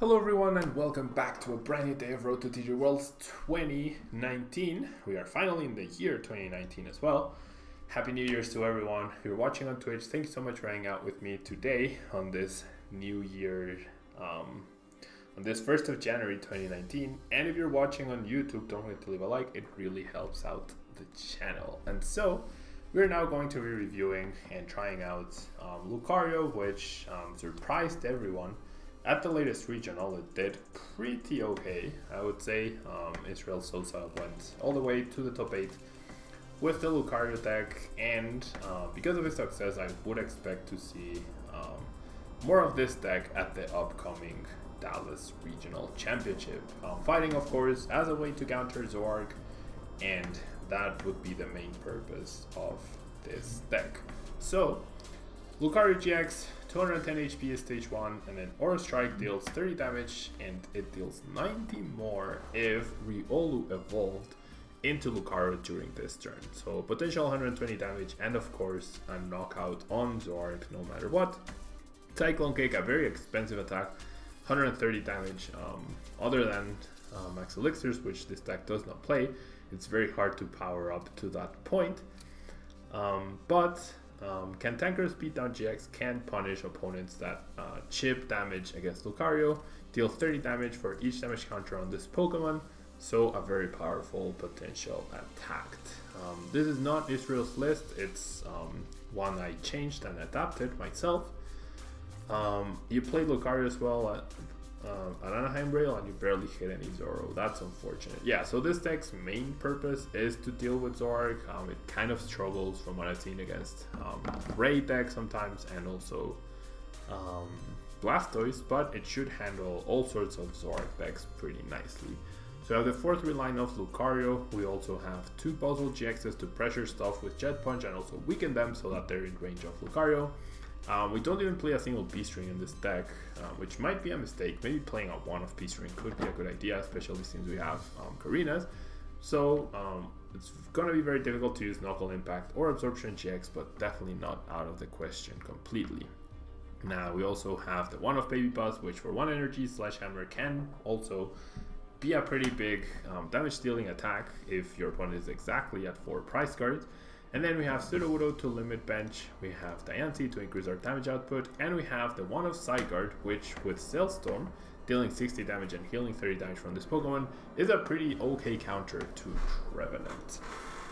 Hello everyone and welcome back to a brand new day of Road to TCG Worlds 2019. We are finally in the year 2019 as well. Happy New Year's to everyone. If you're watching on Twitch, thank you so much for hanging out with me today on this new year, on this 1st of January 2019. And if you're watching on YouTube, don't forget to leave a like, it really helps out the channel. And so, we're now going to be reviewing and trying out Lucario, which surprised everyone. At the latest regional, it did pretty okay, I would say. Israel Sosa went all the way to the top 8 with the Lucario deck, and because of his success, I would expect to see more of this deck at the upcoming Dallas Regional Championship. Fighting, of course, as a way to counter Zorg, and that would be the main purpose of this deck. So, Lucario GX, 210 HP is stage 1, and then Aura Strike deals 30 damage, and it deals 90 more if Riolu evolved into Lucario during this turn. So potential 120 damage, and of course a knockout on Zorg no matter what. Cyclone Kick, a very expensive attack, 130 damage. Other than Max Elixirs, which this deck does not play, it's very hard to power up to that point. Cantankerous Beatdown GX can punish opponents that chip damage against Lucario, deal 30 damage for each damage counter on this Pokemon, so a very powerful potential attack. This is not Israel's list, it's one I changed and adapted myself. You played Lucario as well at Anaheim Rail and you barely hit any Zoro. That's unfortunate. Yeah, so this deck's main purpose is to deal with Zorg. It kind of struggles from what I've seen against Raid decks sometimes, and also Blastoise, but it should handle all sorts of Zorg decks pretty nicely. So we have the 4-3 line of Lucario. We also have 2 Buzzwole GXs to pressure stuff with Jet Punch and also weaken them so that they're in range of Lucario. We don't even play a single B-String in this deck, which might be a mistake. Maybe playing a 1 of B-String could be a good idea, especially since we have Karinas. So it's going to be very difficult to use Knuckle Impact or Absorption GX, but definitely not out of the question completely. Now we also have the 1 of Baby Buzz, which for 1 energy, Sledgehammer can also be a pretty big damage dealing attack if your opponent is exactly at 4 prize cards. And then we have Sudowoodo to limit bench, we have Diancie to increase our damage output, and we have the 1 of Zygarde, which with Sailstorm, dealing 60 damage and healing 30 damage from this Pokemon, is a pretty okay counter to Trevenant.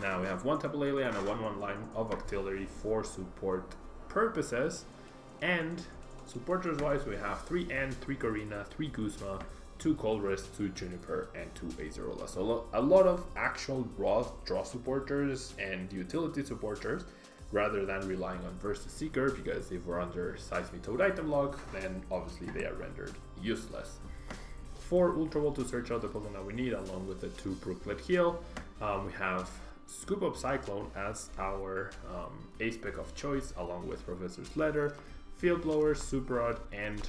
Now we have 1 Tapu Lele and a 1-1 line of Octillery for support purposes, and supporters wise we have 3 N, 3 Karina, 3 Guzma, 2 Colress, 2 Juniper, and 2 Azerola. So a lot of actual raw draw supporters and utility supporters, rather than relying on Versus Seeker, because if we're under Seismitoad item lock, then obviously they are rendered useless. 4 Ultra Ball to search out the Pokemon that we need, along with the 2 Brooklet Heal. We have Scoop Up Cyclone as our ace pick of choice, along with Professor's Letter, Field Blower, Super Rod, and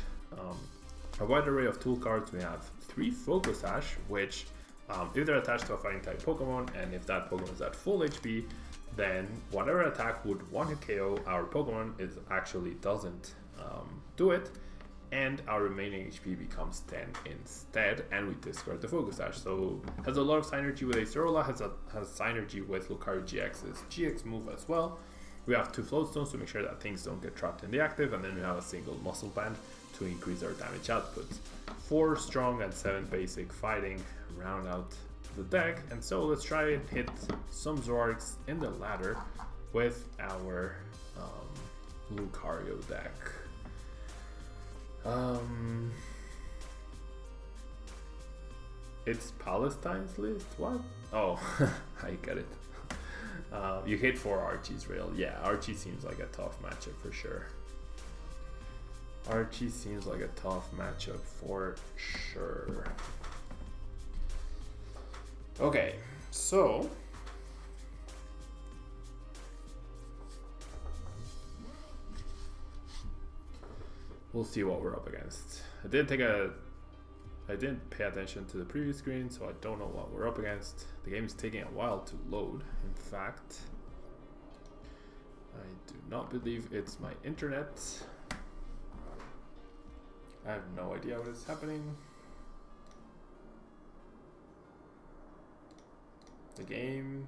a wide array of tool cards. We have 3 Focus Sash, which if they're attached to a fighting type Pokemon, and if that Pokemon is at full HP, then whatever attack would one-hit KO our Pokemon actually doesn't do it, and our remaining HP becomes 10 instead, and we discard the Focus Sash. So has a lot of synergy with Azerola, has synergy with Lucario GX's GX move as well. We have 2 Floatstones to make sure that things don't get trapped in the active, and then we have a single Muscle Band to increase our damage output. 4 strong and 7 basic fighting round out the deck, and so let's try and hit some Zorgs in the ladder with our Lucario deck. It's Palestine's list? What? Oh, I get it. You hit 4 Archie's Rail. Yeah, Archie seems like a tough matchup for sure. Archie seems like a tough matchup for sure. Okay, so we'll see what we're up against. I didn't pay attention to the previous screen, so I don't know what we're up against. The game is taking a while to load. In fact, I do not believe it's my internet. I have no idea what is happening. The game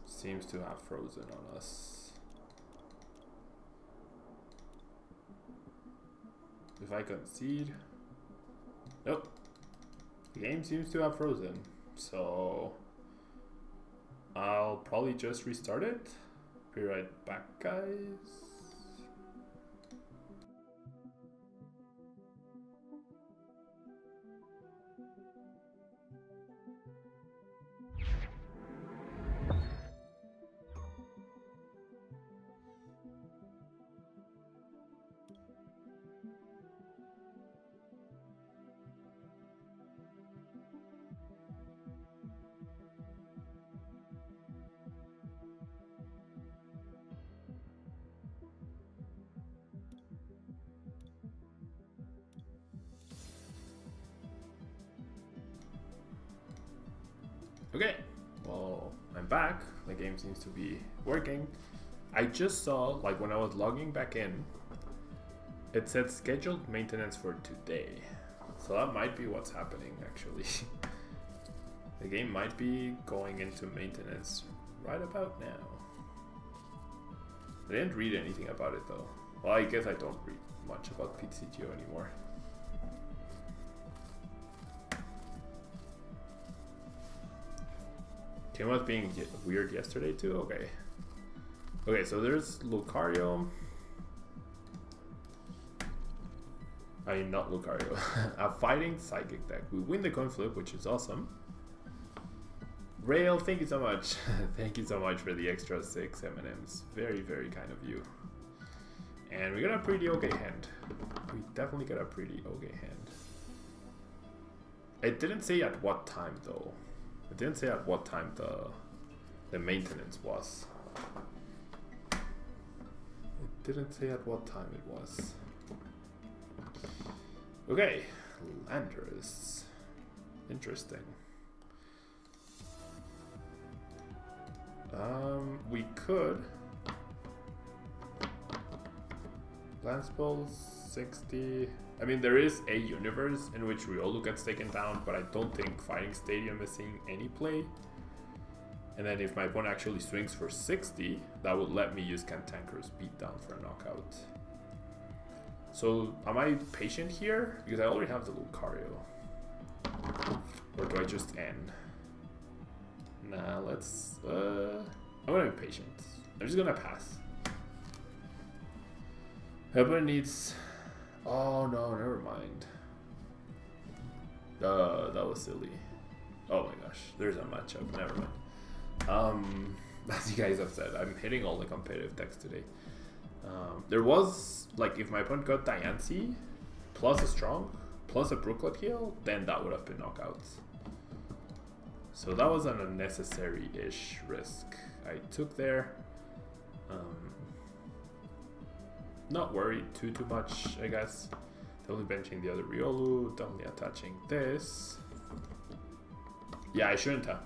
seems to have frozen on us. If I concede, nope. The game seems to have frozen, so I'll probably just restart it. Be right back, guys. Okay, well, I'm back. The game seems to be working. I just saw, like when I was logging back in, it said scheduled maintenance for today. So that might be what's happening actually. The game might be going into maintenance right about now. I didn't read anything about it though. Well, I guess I don't read much about TCG anymore. Game was being weird yesterday too? Okay. Okay, so there's Lucario. I mean, not Lucario. A fighting psychic deck. We win the coin flip, which is awesome. Rail, thank you so much. Thank you so much for the extra 6 M&Ms. Very, very kind of you. And we got a pretty okay hand. We definitely got a pretty okay hand. It didn't say at what time though. It didn't say at what time the maintenance was. It didn't say at what time it was. Okay, Landorus. Interesting. We could Lance Balls 60. I mean, there is a universe in which Riolu gets taken down, but I don't think Fighting Stadium is seeing any play. And then if my opponent actually swings for 60, that would let me use Cantankerous Beatdown for a knockout. So am I patient here? Because I already have the Lucario. Or do I just end? Nah, let's... I'm gonna be patient. I'm just gonna pass. Everyone needs... Oh no, never mind. That was silly. Oh my gosh, there's a matchup, never mind. As you guys have said, I'm hitting all the competitive decks today. There was, like, if my opponent got Diancie, plus a Strong, plus a Brooklet Heal, then that would have been knockouts. So that was an unnecessary-ish risk I took there. Not worried too much, I guess. Definitely benching the other Riolu, definitely attaching this. Yeah, I shouldn't have.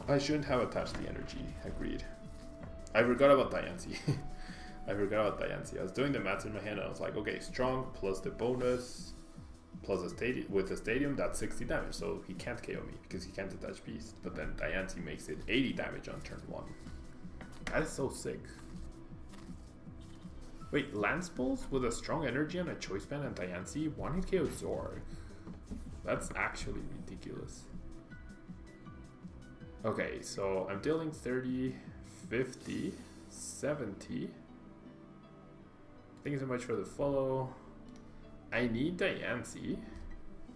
I shouldn't have attached the energy, agreed. I forgot about Diancie. I forgot about Diancie. I was doing the maths in my hand and I was like, okay, Strong plus the bonus plus a stadium, with the stadium, that's 60 damage, so he can't KO me because he can't attach Beast. But then Diancie makes it 80 damage on turn 1. That is so sick. Wait, Lance Balls with a Strong Energy and a Choice Band and Diancie, 1-hit KO Zorg. That's actually ridiculous. Okay, so I'm dealing 30, 50, 70. Thank you so much for the follow. I need Diancie,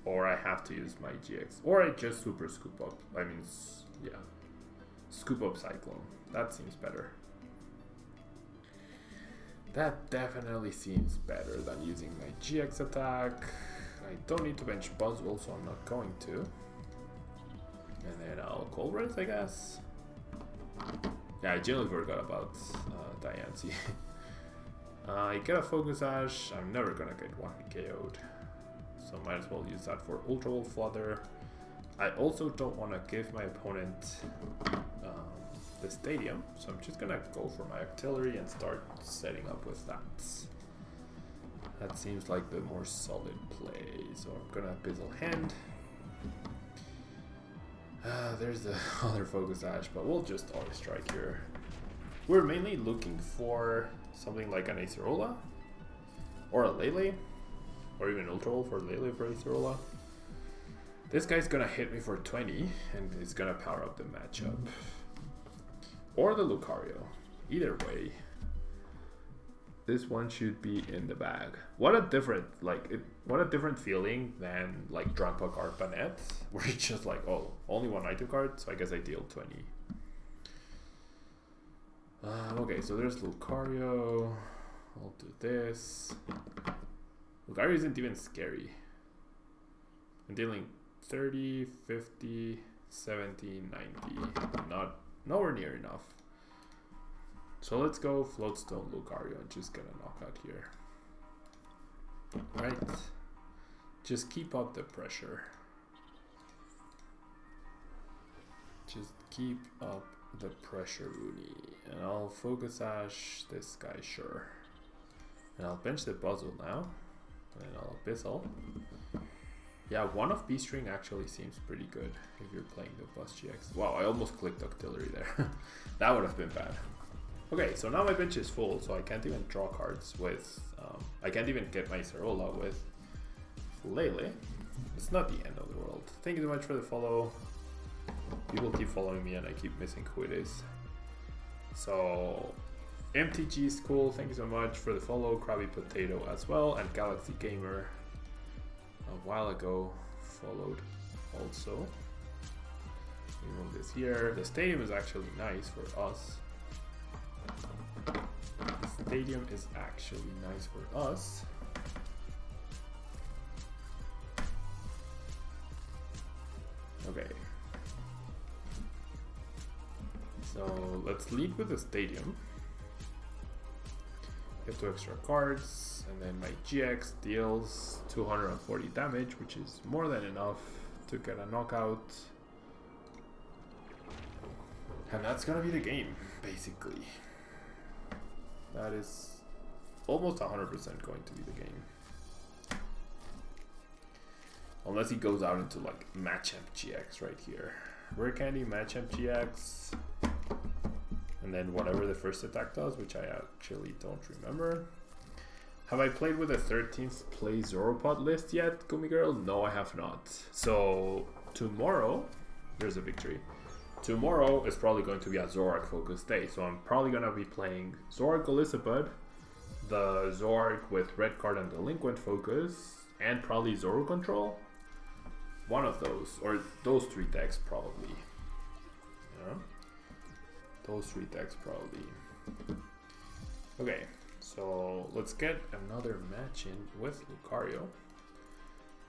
or I have to use my GX, or I just super scoop up. I mean, yeah, scoop up Cyclone. That seems better. That definitely seems better than using my GX attack. I don't need to bench Buzzwole, so I'm not going to. And then I'll Cold Race, I guess. Yeah, I generally forgot about Diancie. I get a Focus Ash. I'm never gonna get 1-hit KO'd, so might as well use that for Ultra Wolf Flutter. I also don't want to give my opponent the stadium, so I'm just gonna go for my artillery and start setting up with that. That seems like the more solid play. So I'm gonna Abyssal Hand. There's the other Focus Ash, but we'll just always strike here. We're mainly looking for something like an Acerola or a Lele, or even Ultra Ball for Lele for Acerola. This guy's gonna hit me for 20 and it's gonna power up the matchup. Or the Lucario. Either way, this one should be in the bag. What a different feeling than like Dragpa Arpanet, where it's just like, oh, only one item card, so I guess I deal 20. Okay, so there's Lucario. I'll do this. Lucario isn't even scary. I'm dealing 30, 50, 70, 90. Nowhere near enough. So let's go Floatstone Lucario and just get a knockout here. Right. Just keep up the pressure. Just keep up the pressure, Rooney. And I'll Focus Ash this guy, sure. And I'll bench the Buzzwole now. And then I'll Abyssal. Yeah, one of B-String actually seems pretty good if you're playing the Buzz GX. Wow, I almost clicked Octillery there. That would have been bad. Okay, so now my bench is full, so I can't even draw cards with... I can't even get my Acerola with Lele. It's not the end of the world. Thank you so much for the follow. People keep following me and I keep missing who it is. So... MTG is cool, thank you so much for the follow. Krabby Potato as well, and Galaxy Gamer a while ago followed also. We move this here. The stadium is actually nice for us. The stadium is actually nice for us. Okay. So let's lead with the stadium. Get 2 extra cards, and then my GX deals 240 damage, which is more than enough to get a knockout. And that's gonna be the game, basically. That is almost 100% going to be the game. Unless he goes out into like Machamp GX right here. Rare Candy, Machamp GX. And then whatever the first attack does, which I actually don't remember. Have I played with a 13th place Zoropod list yet, Gummy Girl? No, I have not. So tomorrow, there's a victory. Tomorrow is probably going to be a Zorak focus day. So I'm probably going to be playing Zorak Golisopod, the Zorak with red card and delinquent focus, and probably Zoro Control. One of those, or those 3 decks probably. Yeah. Those 3 decks probably. Okay, so let's get another match in with Lucario,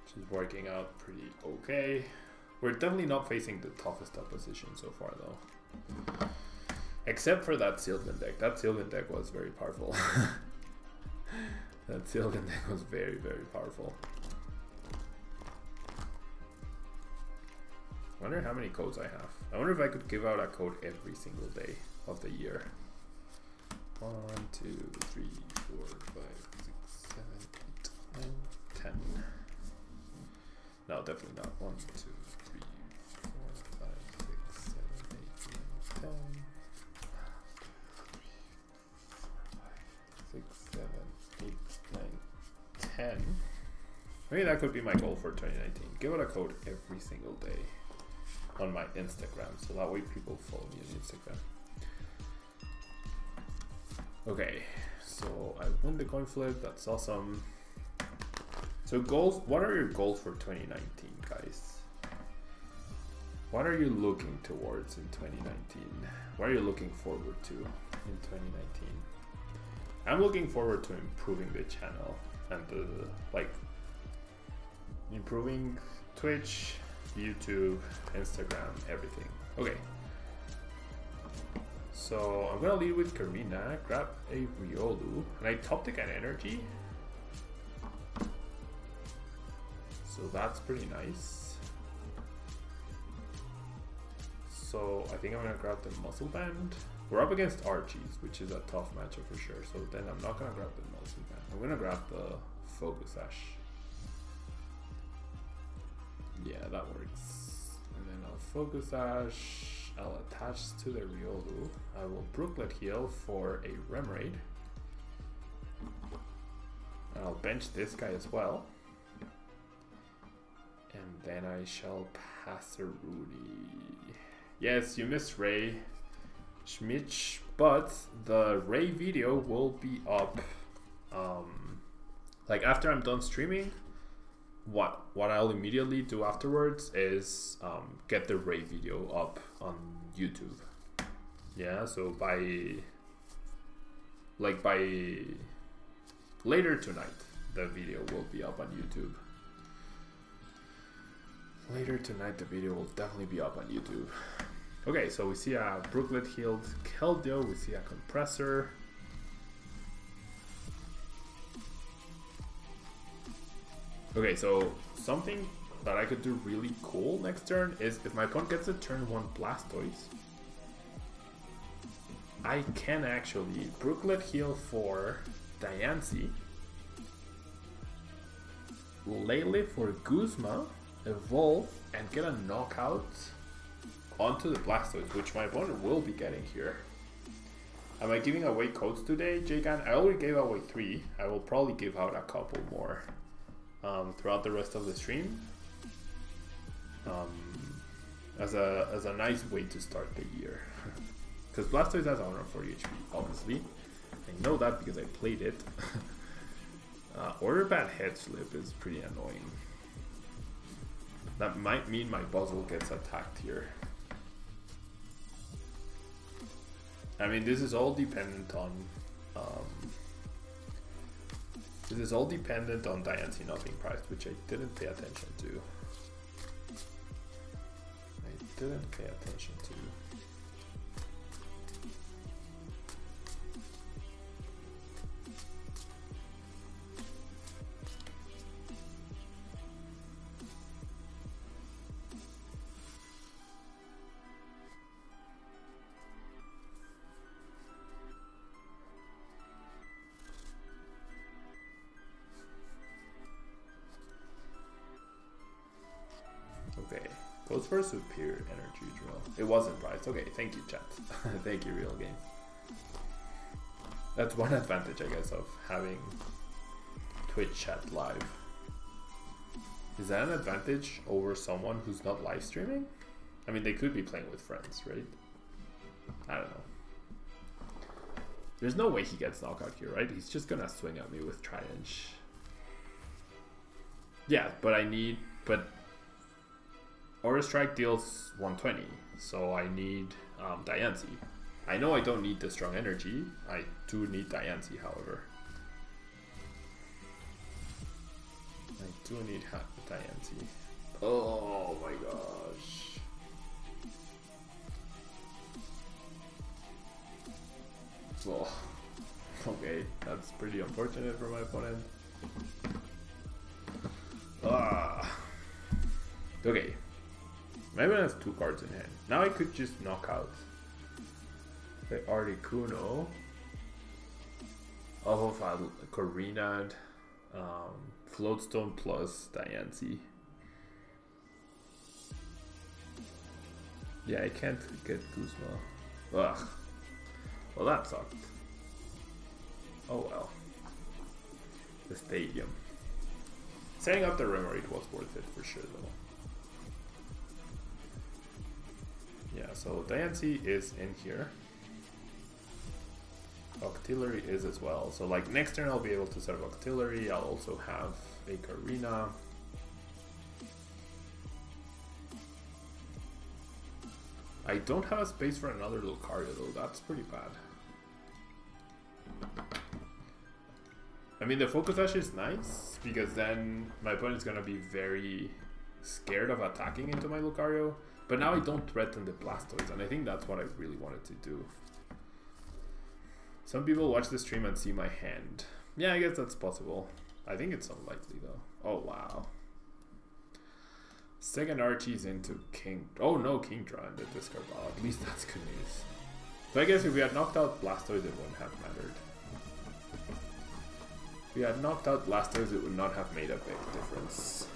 which is working out pretty okay. We're definitely not facing the toughest opposition so far though. Except for that Sylvan deck. That Sylvan deck was very powerful. That Sylvan deck was very, very powerful. I wonder how many codes I have. I wonder if I could give out a code every single day of the year. 1, 2, 3, 4, 5, 6, 7, 8, 9, 10. No, definitely not. 1, 2, 3, 4, 5, 6, 7, 8, 9, 10. 6, 7, 8, 9, 10. Maybe that could be my goal for 2019. Give out a code every single day on my Instagram, so that way people follow me on Instagram. Okay, so I won the coin flip, that's awesome. So goals, what are your goals for 2019, guys? What are you looking towards in 2019? What are you looking forward to in 2019? I'm looking forward to improving the channel and improving Twitch, YouTube, Instagram, everything. Okay. So I'm gonna lead with Karina, grab a Riolu, and I top deck an energy. So that's pretty nice. So I think I'm gonna grab the Muscle Band We're up against Archies, which is a tough matchup for sure. So then I'm not gonna grab the Nelson Fan. I'm gonna grab the Focus Ash. Yeah, that works. And then I'll Focus Ash. I'll attach to the Riolu. I will Brooklet Heal for a Remoraid. And I'll bench this guy as well. And then I shall pass a Rudy. Yes, you missed Ray Schmitch, but the Ray video will be up like after I'm done streaming. What I'll immediately do afterwards is get the Ray video up on YouTube. Yeah, so by later tonight the video will be up on YouTube. Later tonight the video will definitely be up on YouTube. Okay, so we see a Brooklet healed Keldeo, we see a Compressor. Okay, so something that I could do really cool next turn is if my opponent gets a turn 1 Blastoise, I can actually Brooklet heal for Diancie, Lele for Guzma, evolve, and get a knockout onto the Blastoise, which my opponent will be getting here. Am I giving away codes today, Jagan? I already gave away 3. I will probably give out a couple more throughout the rest of the stream. As a nice way to start the year. Because Blastoise has 140 HP, obviously. I know that because I played it. Order Bad Head Slip is pretty annoying. That might mean my Buzzwole gets attacked here. I mean, this is all dependent on Diancie not being priced, which I didn't pay attention to. Okay, goes for a superior energy drill. It wasn't priced. Okay, thank you, chat. Thank you, Real Game. That's one advantage, I guess, of having Twitch chat live. Is that an advantage over someone who's not live streaming? I mean, they could be playing with friends, right? I don't know. There's no way he gets knockout here, right? He's just gonna swing at me with Tri-Inch. Yeah, but Aura Strike deals 120, so I need Diancie. I know I don't need the strong energy. I do need Diancie, however. I do need Diancie. Oh my gosh. Oh, okay, that's pretty unfortunate for my opponent. Okay. My opponent has 2 cards in hand. Now I could just knock out the Articuno off of a Corinad, Floatstone plus Diancie. Yeah, I can't get Guzma. Ugh. Well, that sucked. Oh well. The stadium. Setting up the Remoraid was worth it for sure though. Yeah, so Diancie is in here. Octillery is as well. So like next turn I'll be able to set up Octillery. I'll also have a Karina. I don't have a space for another Lucario though. That's pretty bad. I mean, the Focus Ash is nice because then my opponent's gonna be very scared of attacking into my Lucario. But now I don't threaten the Blastoise, and I think that's what I really wanted to do. Some people watch the stream and see my hand. Yeah, I guess that's possible. I think it's unlikely though. Oh wow. Second Archie's into King. Oh no, King Draw in the discard pile. At least that's good news. So I guess if we had knocked out Blastoise, it wouldn't have mattered. If we had knocked out Blastoise, it would not have made a big difference.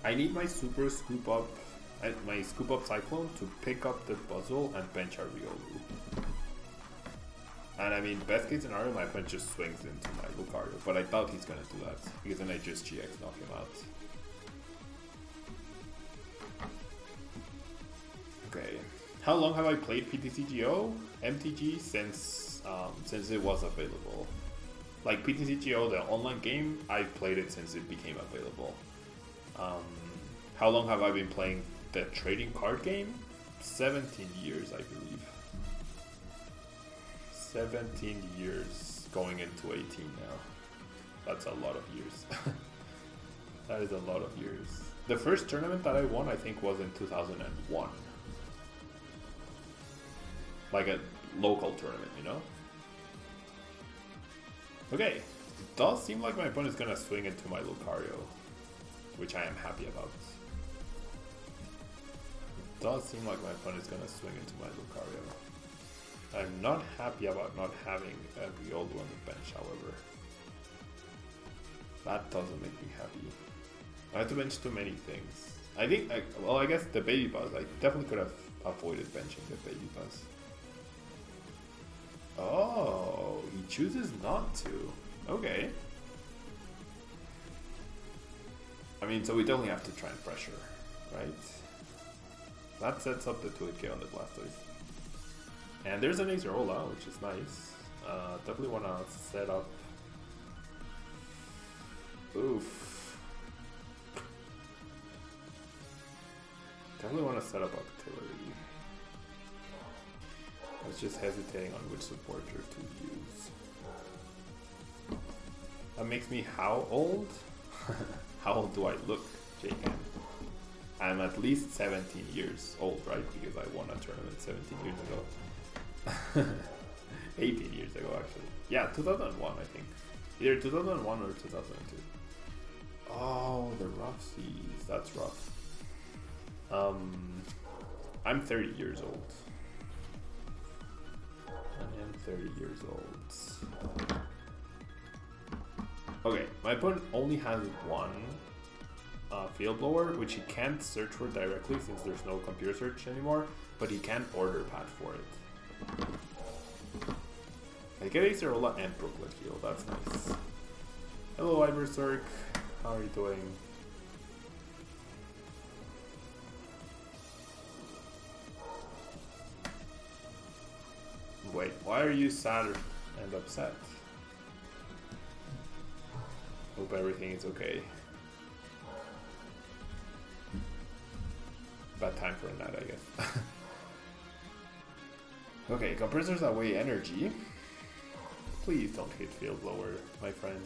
I need my super scoop up, my scoop up Cyclone to pick up the Buzzwole and bench a Riolu. And I mean, best case scenario, my opponent just swings into my Lucario, but I doubt he's gonna do that, because then I just GX knock him out. Okay, how long have I played PTCGO MTG since it was available? Like PTCGO, the online game, I've played it since it became available. How long have I been playing the trading card game? 17 years, I believe. 17 years, going into 18 now. That's a lot of years. That is a lot of years. The first tournament that I won, I think, was in 2001. Like a local tournament, you know? Okay, it does seem like my opponent is gonna swing into my Lucario, which I am happy about. It does seem like my opponent is gonna swing into my Lucario. I'm not happy about not having a Riolu on the bench, however. That doesn't make me happy. I have to bench too many things. I think, well, I guess the Baby Buzz, I definitely could have avoided benching the Baby Buzz. Oh, he chooses not to. Okay. I mean, so we definitely have to try and pressure, right? That sets up the 2-hit on the Blastoise. And there's an Acerola, which is nice. Definitely want to set up... Oof. Definitely want to set up Octillery. I was just hesitating on which supporter to use. That makes me how old? How old do I look, Jacob? I'm at least 17 years old, right? Because I won a tournament 17 years ago. 18 years ago, actually. Yeah, 2001, I think. Either 2001 or 2002. Oh, the rough seas. That's rough. I'm 30 years old. I am 30 years old. Okay, my opponent only has one field blower, which he can't search for directly since there's no computer search anymore, but he can order pad for it. I get Acerola and Brooklet Heal, that's nice. Hello Iberserk, how are you doing? Wait, why are you sad and upset? Hope everything is okay. Bad time for a nut, I guess. Okay, compressors that weigh energy. Please don't hit field blower, my friend.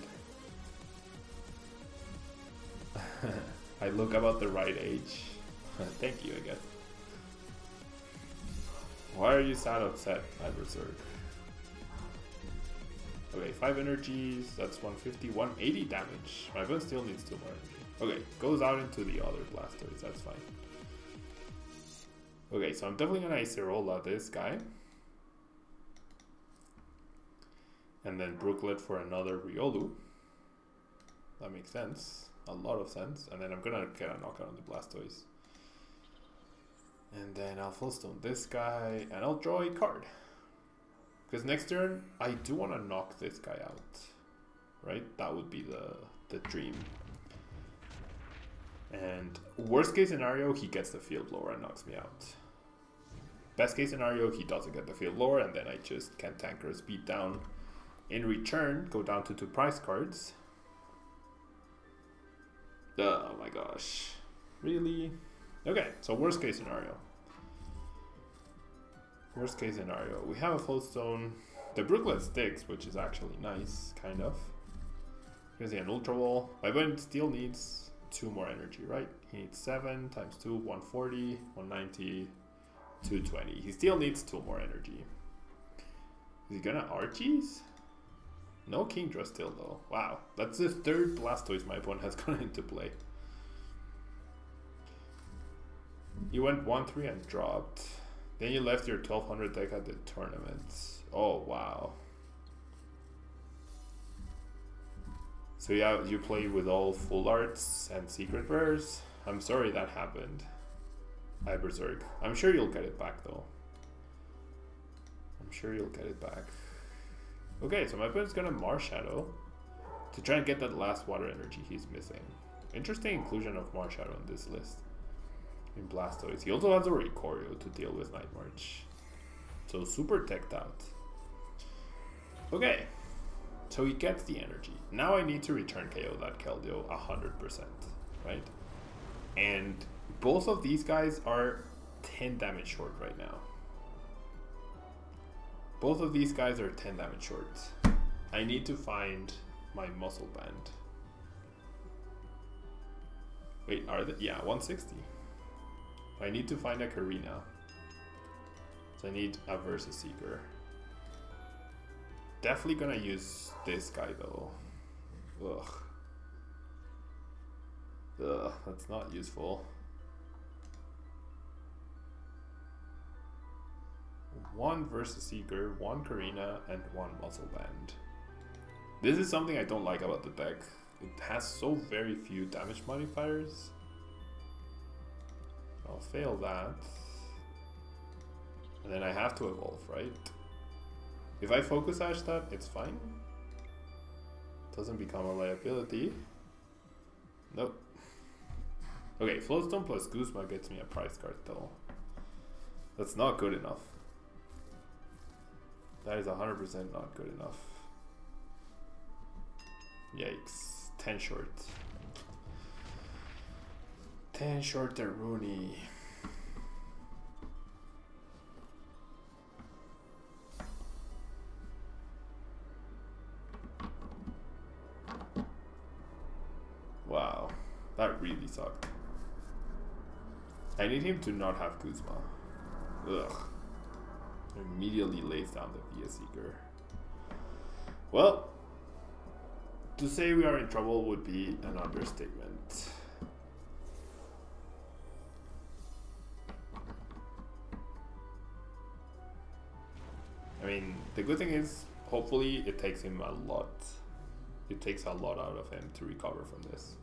I look about the right age. Thank you, I guess. Why are you sad upset, Iberserk? Okay, 5 energies, that's 150, 180 damage. My opponent still needs 2 more energy. Okay, goes out into the other Blastoise, that's fine. Okay, so I'm definitely gonna Acerola this guy. And then Brooklet for another Riolu. That makes sense. A lot of sense. And then I'm gonna get a knockout on the Blastoise. And then I'll full stone this guy, and I'll draw a card. Because next turn, I do want to knock this guy out. Right? That would be the dream. And worst case scenario, he gets the field blower and knocks me out. Best case scenario, he doesn't get the field blower, and then I just can Cantankerous beat down. In return, go down to 2 prize cards. Oh my gosh. Really? Okay, so worst case scenario. Worst case scenario. We have a Floatstone. The Brooklet sticks, which is actually nice, kind of. Here's an Ultra Wall. My opponent still needs 2 more energy, right? He needs 7 times 2, 140, 190, 220. He still needs 2 more energy. Is he gonna Archies? No Kingdra still though. Wow, that's the 3rd Blastoise my opponent has gone into play. You went 1-3 and dropped. Then you left your 1200 deck at the tournament. Oh wow. So yeah, you play with all full arts and secret rares. I'm sorry that happened. I berserk. I'm sure you'll get it back though. I'm sure you'll get it back. Okay, so my opponent's gonna Marshadow to try and get that last water energy he's missing. Interesting inclusion of Marshadow in this list. In Blastoise. He also has a Lucario to deal with Night March. So super teched out. Okay. So he gets the energy. Now I need to return KO that Keldeo 100%. Right? And both of these guys are 10 damage short right now. Both of these guys are 10 damage short. I need to find my muscle band. Wait, are they? Yeah, 160. I need to find a Karina. So I need a Versus Seeker. Definitely gonna use this guy though. Ugh. Ugh, that's not useful. One Versus Seeker, one Karina, and one Muscle Band. This is something I don't like about the deck. It has so very few damage modifiers. I'll fail that. And then I have to evolve, right? If I Focus Sash that, it's fine. Doesn't become a liability. Nope. Okay, Floatstone plus Guzma gets me a prize card though. That's not good enough. That is 100% not good enough. Yikes. 10 short. 10 short to Rooney. Wow. That really sucked. I need him to not have Kuzma. Ugh. Immediately lays down the Via Seeker. Well, to say we are in trouble would be an understatement. I mean, the good thing is, hopefully it takes him a lot. It takes a lot out of him to recover from this.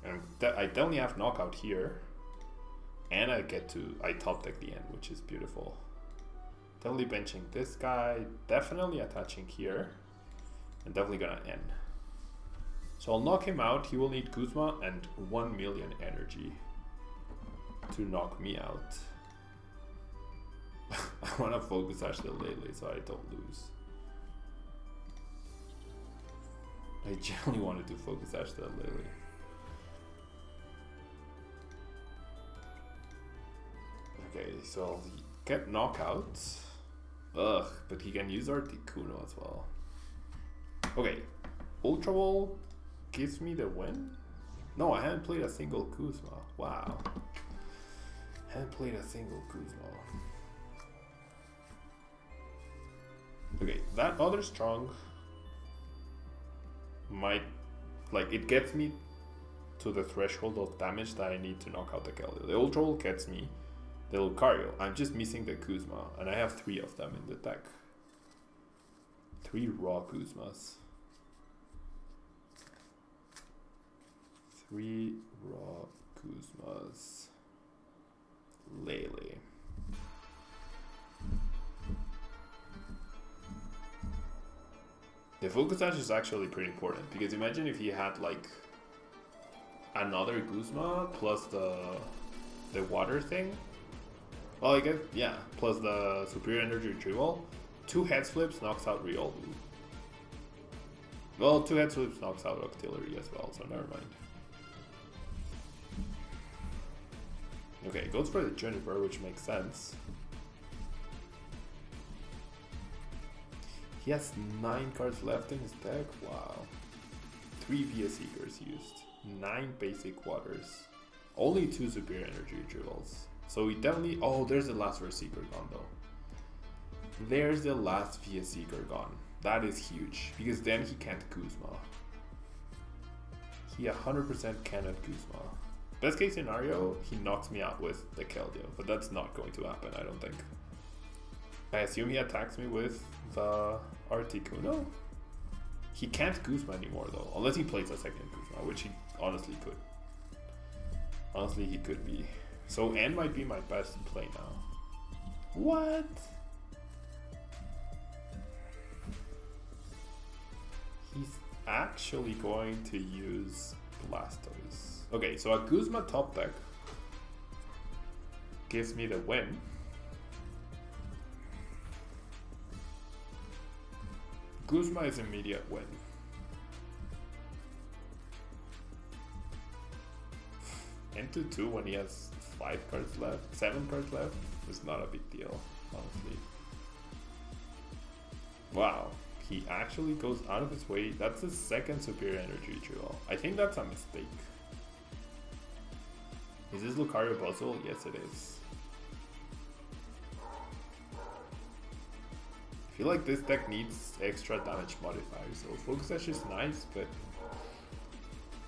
And I definitely have knockout here. And I top deck the end, which is beautiful. Definitely benching this guy, definitely attaching here, and definitely gonna end. So I'll knock him out. He will need Kuzma and 1 million energy to knock me out. I wanna Focus Sash the Lele so I don't lose. I generally wanted to Focus Sash the Lele. Okay, so I'll get knockouts. Ugh, but he can use Articuno as well. Okay, Ultra Ball gives me the win? No, I haven't played a single Kuzma. Wow. Haven't played a single Kuzma. Okay, that other strong might, like, it gets me to the threshold of damage that I need to knock out the Keldeo. The Ultra Ball gets me the Lucario. I'm just missing the Kuzma, and I have 3 of them in the deck. 3 raw Kuzmas. 3 raw Kuzmas. Lele. The Focus Sash is actually pretty important, because imagine if he had like another Kuzma plus the water thing. Well, I guess, yeah, plus the Superior Energy Retrieval. 2 head flips knocks out Riolu. Well, 2 head flips knocks out Octillery as well, so never mind. Okay, goes for the Juniper, which makes sense. He has 9 cards left in his deck, wow. 3 Via Seekers used, 9 basic waters, only 2 Superior Energy Retrievals. So we definitely, oh, there's the last Versus Seeker gone though. There's the last Via Seeker gone. That is huge, because then he can't Kuzma. He 100% cannot Kuzma. Best case scenario, he knocks me out with the Keldeo, but that's not going to happen, I don't think. I assume he attacks me with the Articuno. He can't Guzma anymore though, unless he plays a second Guzma, which he honestly could. Honestly, he could be. So N might be my best play now. What? He's actually going to use Blastoise. Okay, so a Guzma top deck gives me the win. Guzma is immediate win. Into 2 when he has 5 cards left, 7 cards left is not a big deal, honestly. Wow, he actually goes out of his way. That's his second superior energy retrieval. I think that's a mistake. Is this Lucario Buzzwole? Yes, it is. I feel like this deck needs extra damage modifiers, so Focus Sash is nice, but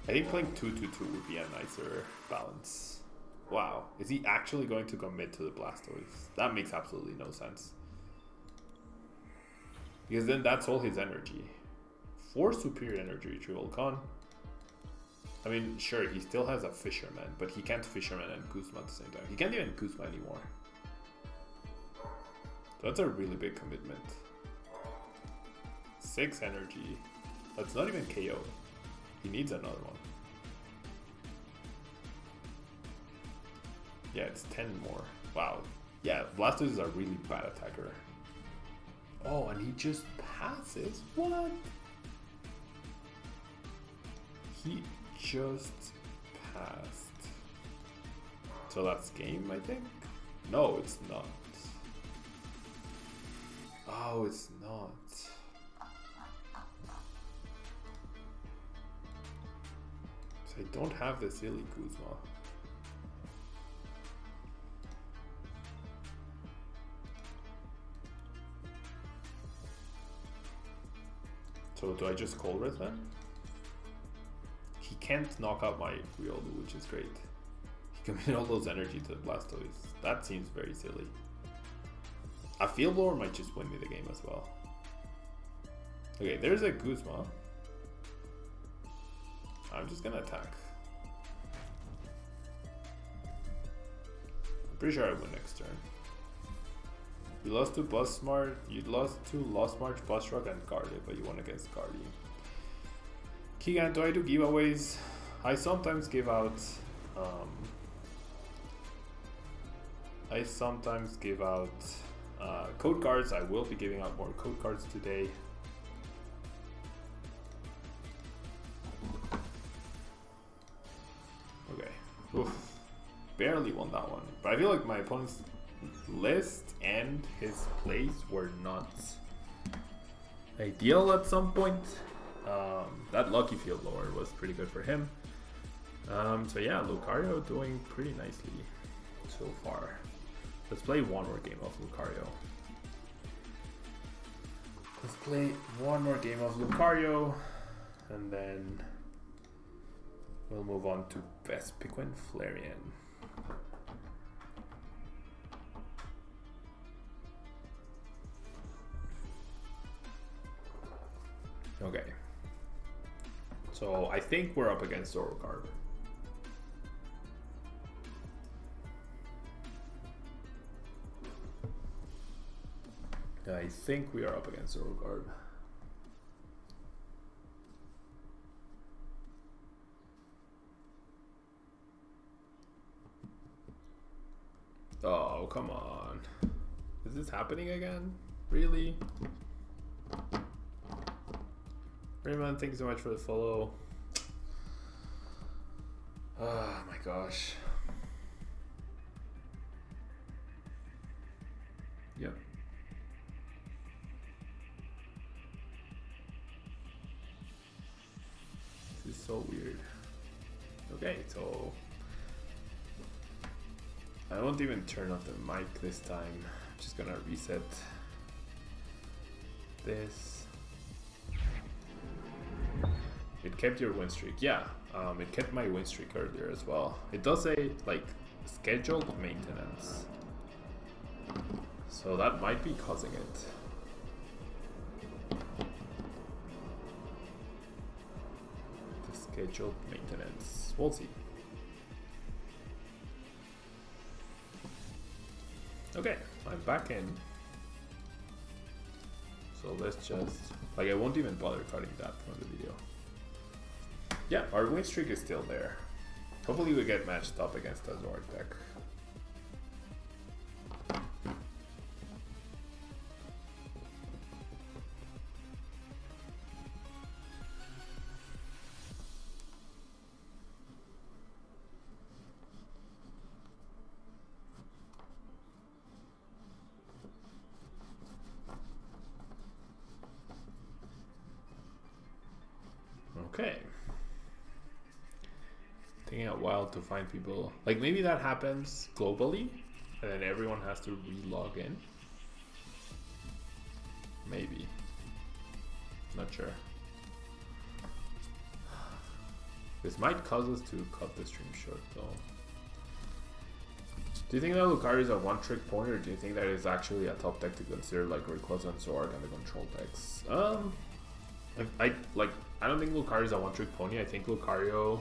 I think playing 2/2/2 would be a nicer balance. Wow, is he actually going to commit to the Blastoise? That makes absolutely no sense. Because then that's all his energy. 4 superior energy retrieval con. I mean, sure, he still has a Fisherman, but he can't Fisherman and Guzma at the same time. He can't even Guzma anymore. So that's a really big commitment. 6 energy. That's not even KO. He needs another one. Yeah, it's 10 more. Wow. Yeah, Blastoise is a really bad attacker. Oh, and he just passes? What? He just passed. So that's game, I think? No, it's not. Oh, it's not. So I don't have the silly Guzma. So do I just Cold Red then? He can't knock out my Riolu, which is great. He committed all those energy to the Blastoise. That seems very silly. A Field Blower might just win me the game as well. Okay, there's a Guzma. I'm just gonna attack. I'm pretty sure I win next turn. You lost to Buzzsmart, you lost to Lost March, Buzzrock, and Guardian, but you won against Guardian. Keegan, do I do giveaways? I sometimes give out code cards. I will be giving out more code cards today. Okay. Oof. Barely won that one. But I feel like my opponent's list and his plays were not ideal at some point. That Lucky Field Blower was pretty good for him. So yeah, Lucario doing pretty nicely so far. Let's play one more game of Lucario. Let's play one more game of Lucario, and then we'll move on to Vespiquen Flareon. Okay. So I think we're up against ZORO card. I think we are up against ZORO card. Oh, come on. Is this happening again? Really? Raymond, thank you so much for the follow. Oh my gosh. Yep. This is so weird. Okay, so I won't even turn off the mic this time. I'm just gonna reset this. It kept your win streak. Yeah, it kept my win streak earlier as well. It does say like scheduled maintenance. So that might be causing it. The scheduled maintenance. We'll see. Okay, I'm back in. So let's just, like, I won't even bother cutting that from the video. Yeah, our win streak is still there. Hopefully we get matched up against a Zord deck. Okay. Taking a while to find people. Like maybe that happens globally and then everyone has to re-log in. Maybe. Not sure. This might cause us to cut the stream short though. Do you think that Lucario is a one-trick pony, or do you think that it's actually a top deck to consider, like Rayquaza and Zorg and the control decks? I don't think Lucario is a one-trick pony. I think Lucario,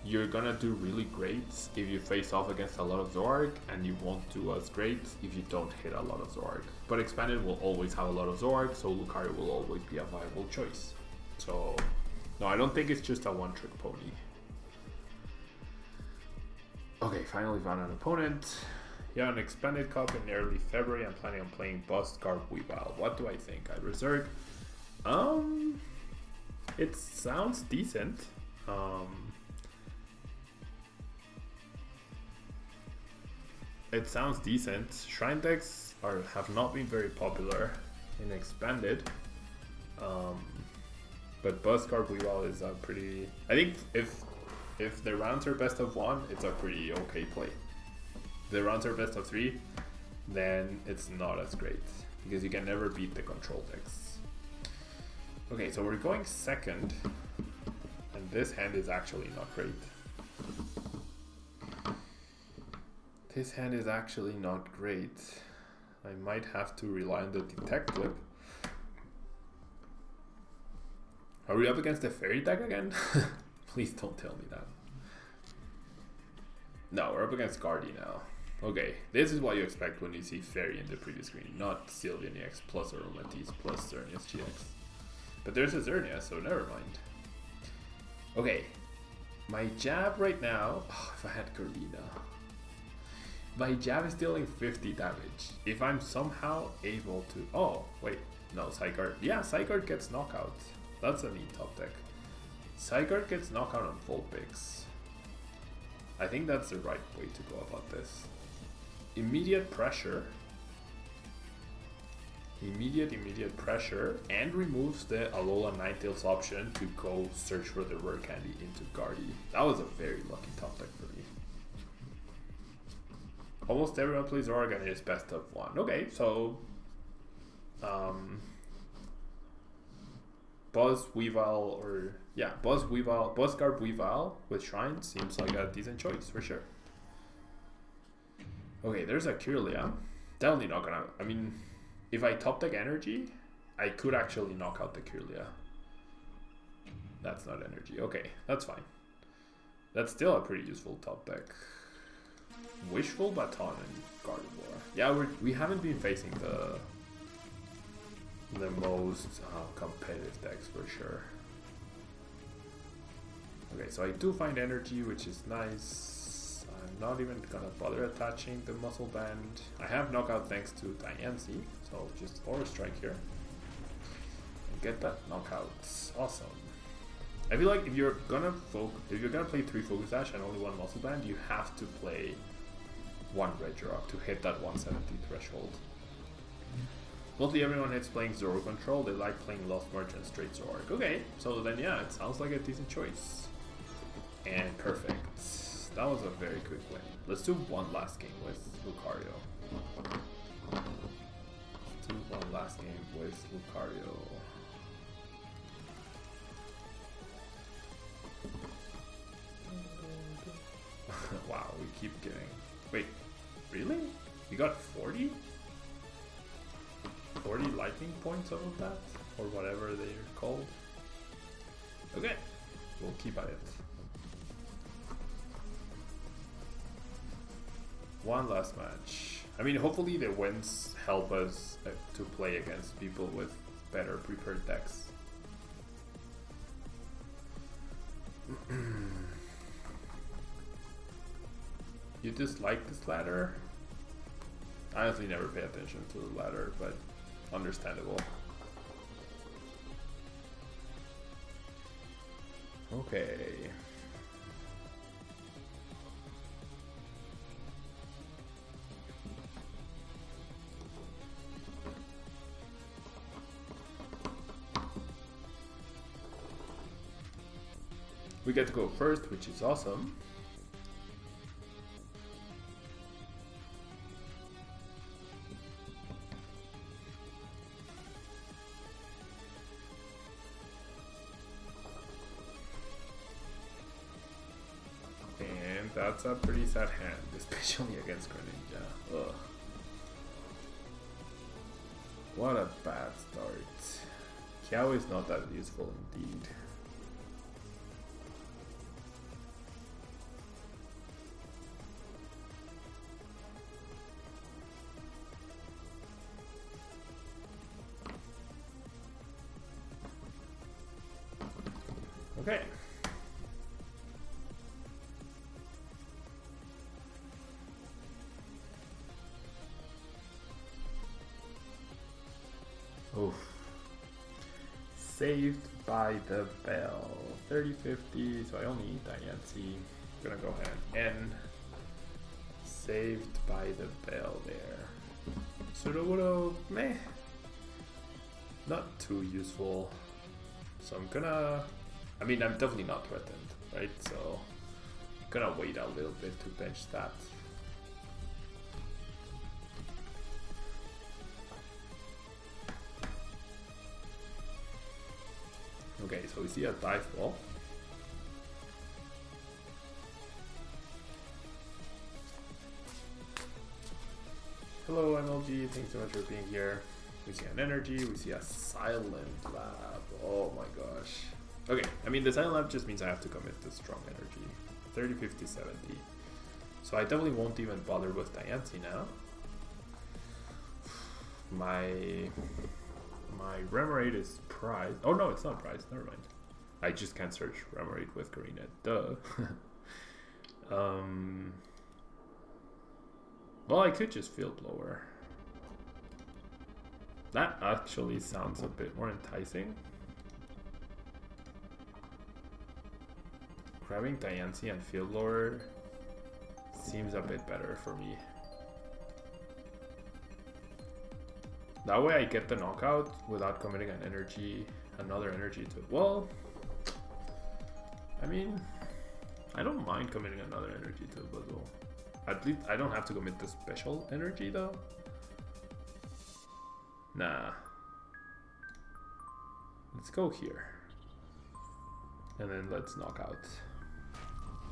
you're gonna do really great if you face off against a lot of Zorg, and you won't do as great if you don't hit a lot of Zorg. But Expanded will always have a lot of Zorg, so Lucario will always be a viable choice. So, no, I don't think it's just a one-trick pony. Okay, finally found an opponent. Yeah, an Expanded Cup in early February. I'm planning on playing Buzzwole Weavile. What do I think? I Berserk. It sounds decent. It sounds decent. Shrine decks have not been very popular in Expanded. But Buzzwole Weavile is a pretty... I think if the rounds are best of 1, it's a pretty okay play. If the rounds are best of 3, then it's not as great, because you can never beat the control decks. Okay, so we're going second, and this hand is actually not great. This hand is actually not great. I might have to rely on the detect flip. Are we up against the fairy deck again? Please don't tell me that. No, we're up against Guardy now. Okay, this is what you expect when you see fairy in the previous screen, not Sylveon EX plus Aromatisse plus Xerneas GX. But there's a Xerneas, so never mind. Okay, my jab right now, if I had Karina, my jab is dealing 50 damage. If I'm somehow able to, oh wait, no, Psyguard, yeah, Psyguard gets knockout. That's a neat top deck. Psyguard gets knockout on Vulpix. I think that's the right way to go about this. Immediate pressure. Immediate pressure, and removes the Alola Ninetales option to go search for the rare candy into Guardy. That was a very lucky top deck for me. Almost everyone plays Oregon is best of 1. Okay, so Buzzwole Weavile with Shrine seems like a decent choice for sure. Okay, there's a Kirlia. Definitely not gonna, I mean, if I top deck energy, I could actually knock out the Kirlia. That's not energy. Okay, that's fine. That's still a pretty useful top deck. Wishful Baton and Gardevoir. Yeah, we haven't been facing the most competitive decks for sure. Okay, so I do find energy, which is nice. I'm not even gonna bother attaching the muscle band. I have knockout thanks to Diancie, so just Aura Strike here and get that knockout. Awesome. I feel like if you're gonna play 3 Focus Sash and only 1 muscle band, you have to play 1 Regirock to hit that 170 threshold. Mostly everyone hits playing Zoro Control. They like playing Lost Merge and straight Zork. Okay, so then yeah, it sounds like a decent choice. And perfect. That was a very quick win. Let's do one last game with Lucario. Let's do one last game with Lucario. Wow, we keep getting... Wait, really? We got 40? 40 lightning points out of that? Or whatever they're called. Okay, we'll keep at it. One last match. I mean, hopefully the wins help us to play against people with better prepared decks. You dislike this ladder? I honestly never pay attention to the ladder, but understandable. Okay. We get to go first, which is awesome. And that's a pretty sad hand, especially against Greninja. Ugh. What a bad start. Kiao is not that useful indeed. Okay. Oof. Saved by the bell. 30-50, so I only need Diancie. I'm gonna go ahead and saved by the bell there. Sudowoodo, meh. Not too useful. So I'm gonna... I mean, I'm definitely not threatened, right? So I'm gonna wait a little bit to bench that. Okay, so we see a dive ball. Hello MLG, thanks so much for being here. We see an energy, we see a silent lab. Oh my gosh. Okay, I mean the silent lab just means I have to commit to strong energy. 30, 50, 70. So I definitely won't even bother with Diancie now. My Remoraid is prized. Oh no, it's not prized, never mind. I just can't search Remoraid with Karina, duh. Well, I could just Field Blower. That actually sounds a bit more enticing. Grabbing Diancie and Field Blower seems a bit better for me. That way I get the knockout without committing an energy, another energy to it. Well, I mean, I don't mind committing another energy to a Buzzwole. At least I don't have to commit the special energy though. Nah. Let's go here. And then let's knock out.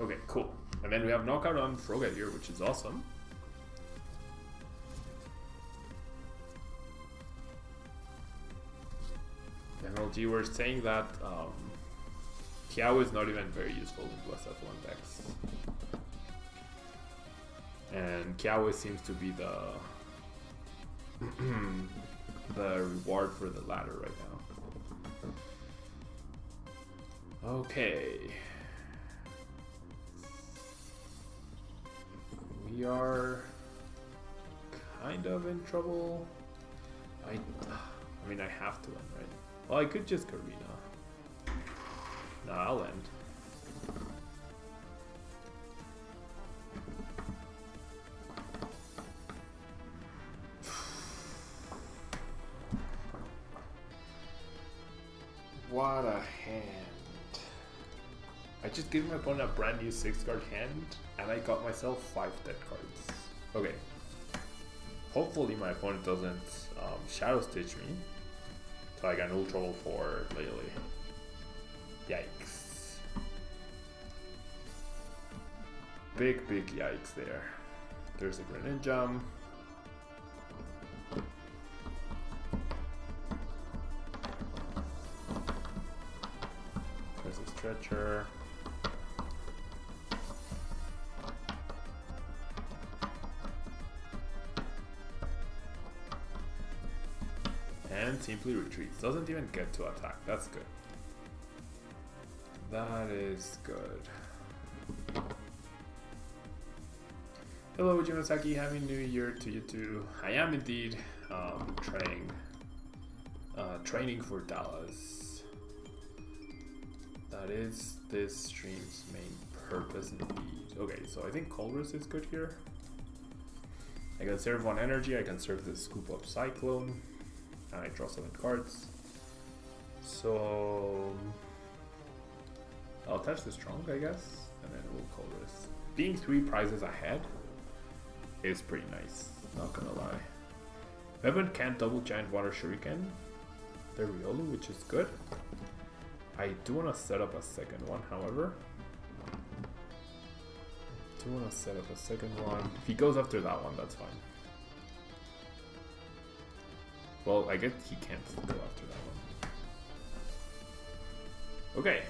Okay, cool. And then we have knockout on Froghead here, which is awesome. MLG were saying that Kiao is not even very useful in Bless F1 decks. And Kiao seems to be the the reward for the ladder right now. Okay. We are kind of in trouble. I mean, I have to win, right? Well, I could just Karina. Nah, I'll end. What a hand. I just gave my opponent a brand new 6-card hand, and I got myself 5 dead cards. Okay. Hopefully my opponent doesn't Shadow Stitch me. So I got no trouble for lately. Yikes. big yikes there. There's a Greninja. There's a Stretcher. And simply retreats. Doesn't even get to attack. That's good. That is good. Hello, Jimasaki. Happy New Year to you too. I am indeed training for Dallas. That is this stream's main purpose indeed. Okay, so I think Colress is good here. I can serve 1 energy. I can serve the Scoop Up Cyclone. And I draw 7 cards. So I'll attach the Strong, I guess, and then we'll Colress. Being 3 prizes ahead is pretty nice, not gonna lie. Weapon can't double Giant Water Shuriken. The Riolu, which is good. I do want to set up a second one, however. If he goes after that one, that's fine. Well, I guess he can't go after that one. Okay.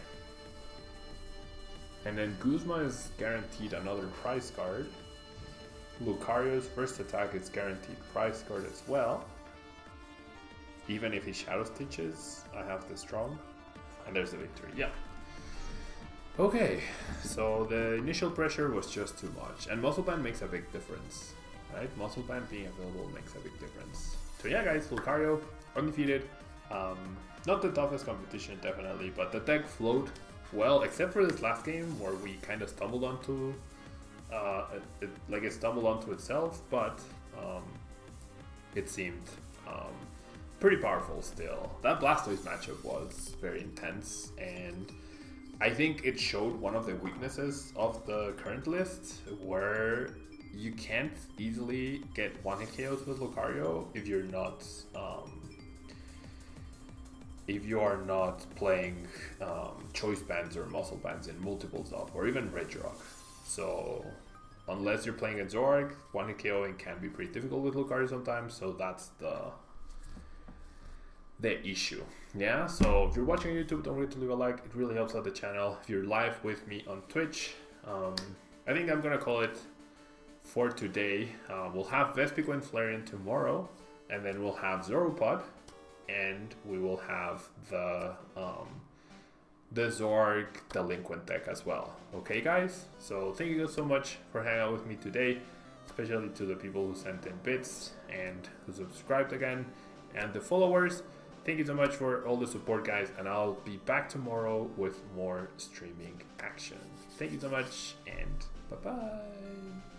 And then Guzma is guaranteed another prize card. Lucario's first attack is guaranteed prize card as well. Even if he Shadow Stitches, I have the Strong. And there's the victory, yeah. Okay, so the initial pressure was just too much. And Muscle Band makes a big difference, right? Muscle Band being available makes a big difference. So yeah guys, Lucario, undefeated. Not the toughest competition, definitely, but the deck flowed well, except for this last game where we kind of stumbled onto it stumbled onto itself, but it seemed pretty powerful still. That Blastoise matchup was very intense, and I think it showed one of the weaknesses of the current list, where you can't easily get 1-hit KOs with Lucario if you're not playing choice bands or muscle bands in multiples of, or even Regirock. So unless you're playing a Zoroark, 1-hit KOing can be pretty difficult with Lucario sometimes, so that's the issue. Yeah, so if you're watching on YouTube, don't forget to leave a like, it really helps out the channel. If you're live with me on Twitch, I think I'm gonna call it for today. We'll have Vespiquen and Flareon tomorrow, and then we'll have Zoropod, and we will have the Zoroark Delinquent deck as well. Okay guys, so thank you guys so much for hanging out with me today, especially to the people who sent in bits and who subscribed again, and the followers. Thank you so much for all the support guys, and I'll be back tomorrow with more streaming action. Thank you so much, and bye bye.